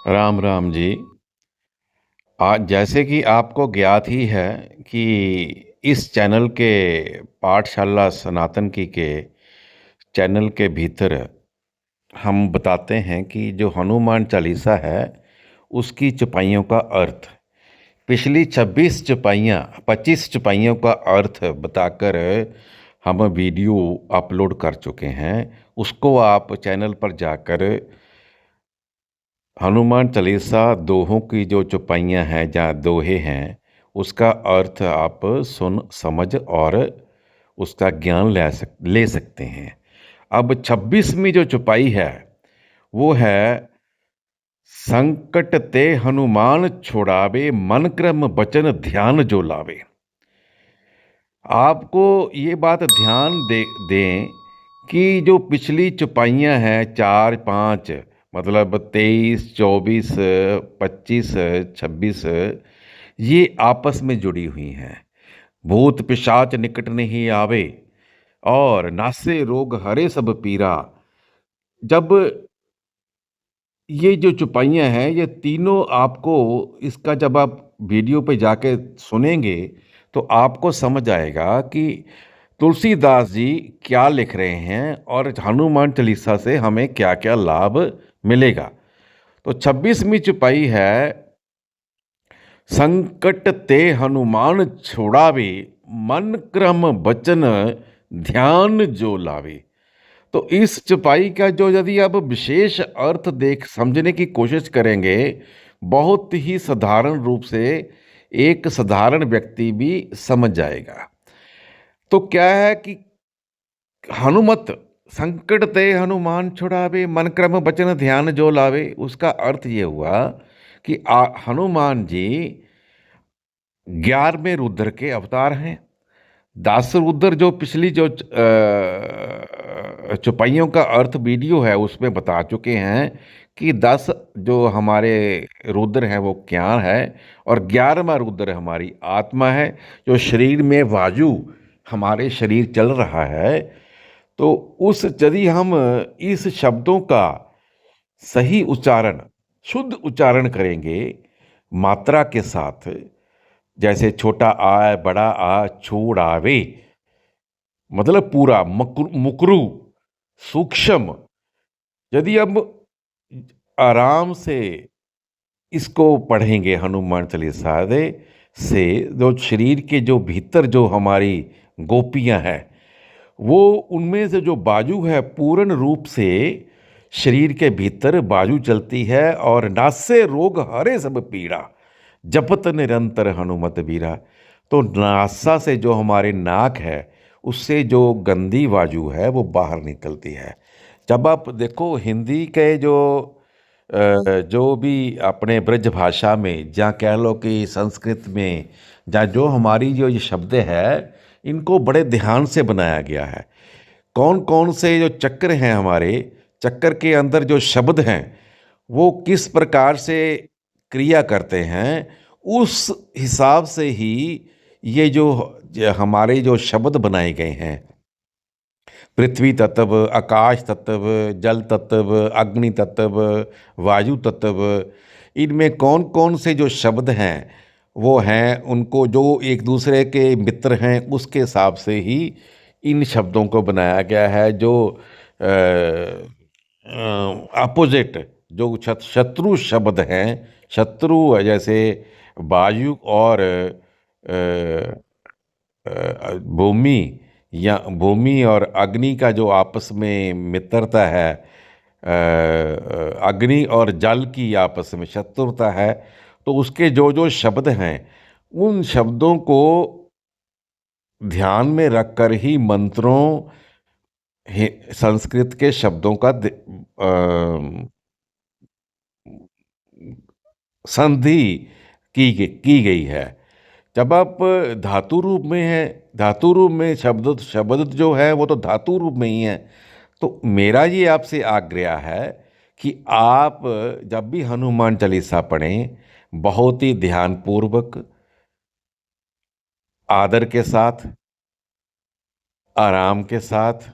राम राम जी। आज जैसे कि आपको ज्ञात ही है कि इस चैनल के पाठशाला सनातन की के चैनल के भीतर हम बताते हैं कि जो हनुमान चालीसा है उसकी चौपाइयों का अर्थ, पिछली 25 चौपाइयों का अर्थ बताकर हम वीडियो अपलोड कर चुके हैं। उसको आप चैनल पर जाकर हनुमान चालीसा दोहों की जो चौपाइयाँ हैं या दोहे हैं उसका अर्थ आप सुन समझ और उसका ज्ञान ले सकते हैं। अब 26वीं जो चौपाई है वो है, संकट ते हनुमान छुड़ावे, मन क्रम वचन ध्यान जो लावे। आपको ये बात ध्यान दें कि जो पिछली चौपाइयाँ हैं 4 5, मतलब 23 24 25 26, ये आपस में जुड़ी हुई हैं। भूत पिशाच निकट नहीं आवे और नासे रोग हरे सब पीरा। जब ये जो चौपाइयाँ हैं ये तीनों आपको, इसका जब आप वीडियो पे जाके सुनेंगे तो आपको समझ आएगा कि तुलसीदास जी क्या लिख रहे हैं और हनुमान चालीसा से हमें क्या क्या लाभ मिलेगा। तो 26वीं चौपाई है, संकट ते हनुमान छुड़ावे, मन क्रम वचन ध्यान जो लावे। तो इस चौपाई का जो यदि आप विशेष अर्थ देख समझने की कोशिश करेंगे, बहुत ही साधारण रूप से एक साधारण व्यक्ति भी समझ जाएगा। तो क्या है कि हनुमत, संकट ते हनुमान छुड़ावे, मन क्रम वचन ध्यान जो लावे, उसका अर्थ ये हुआ कि हनुमान जी 11वें रुद्र के अवतार हैं। 10 रुद्र जो पिछली जो चौपाइयों का अर्थ वीडियो है उसमें बता चुके हैं कि 10 जो हमारे रुद्र हैं वो क्या है, और 11वां रुद्र हमारी आत्मा है, जो शरीर में वायु हमारे शरीर चल रहा है। तो उस यदि हम इस शब्दों का सही उच्चारण, शुद्ध उच्चारण करेंगे मात्रा के साथ, जैसे छोटा आ बड़ा आ छोड़ आवे, मतलब पूरा मुकरू सूक्ष्म, यदि अब आराम से इसको पढ़ेंगे हनुमान चालीसा से, जो शरीर के जो भीतर जो हमारी गोपियां हैं, वो उनमें से जो बाजू है पूर्ण रूप से शरीर के भीतर बाजू चलती है, और नासे रोग हरे सब पीड़ा, जपत निरंतर हनुमत बीरा। तो नासा से जो हमारे नाक है उससे जो गंदी बाजू है वो बाहर निकलती है। जब आप देखो हिंदी के जो भी अपने ब्रज भाषा में, या कह लो कि संस्कृत में, या जो हमारी जो ये शब्द है इनको बड़े ध्यान से बनाया गया है। कौन कौन से जो चक्र हैं हमारे, चक्कर के अंदर जो शब्द हैं वो किस प्रकार से क्रिया करते हैं, उस हिसाब से ही ये जो हमारे जो शब्द बनाए गए हैं, पृथ्वी तत्व, आकाश तत्व, जल तत्व, अग्नि तत्व, वायु तत्व, इनमें कौन कौन से जो शब्द हैं वो हैं, उनको जो एक दूसरे के मित्र हैं उसके हिसाब से ही इन शब्दों को बनाया गया है। जो अपोजिट, जो शत्रु शब्द हैं, शत्रु जैसे वायु और भूमि, या भूमि और अग्नि का जो आपस में मित्रता है, अग्नि और जल की आपस में शत्रुता है, तो उसके जो जो शब्द हैं उन शब्दों को ध्यान में रखकर ही मंत्रों, संस्कृत के शब्दों का संधि की गई है। जब आप धातु रूप में है, धातु रूप में शब्द शब्द जो है वो तो धातु रूप में ही है। तो मेरा ये आपसे आग्रह है कि आप जब भी हनुमान चालीसा पढ़ें, बहुत ही ध्यानपूर्वक, आदर के साथ, आराम के साथ,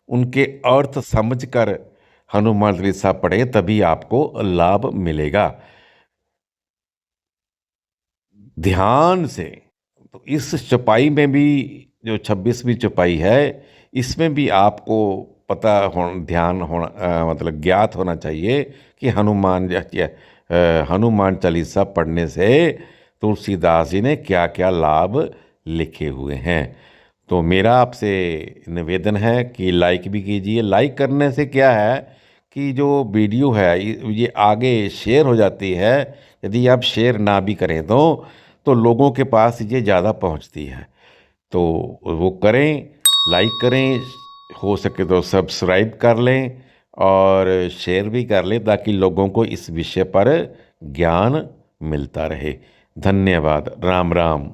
उनके अर्थ समझकर हनुमान चालीसा पढ़े तभी आपको लाभ मिलेगा। ध्यान से। तो इस चौपाई में भी, जो 26वीं चौपाई है, इसमें भी आपको पता हो, ध्यान होना, मतलब ज्ञात होना चाहिए कि हनुमान चालीसा पढ़ने से तुलसीदास जी ने क्या क्या लाभ लिखे हुए हैं। तो मेरा आपसे निवेदन है कि लाइक भी कीजिए। लाइक करने से क्या है कि जो वीडियो है ये आगे शेयर हो जाती है। यदि आप शेयर ना भी करें तो लोगों के पास ये ज़्यादा पहुंचती है। तो वो करें, लाइक करें, हो सके तो सब्सक्राइब कर लें और शेयर भी कर लें, ताकि लोगों को इस विषय पर ज्ञान मिलता रहे। धन्यवाद। राम राम।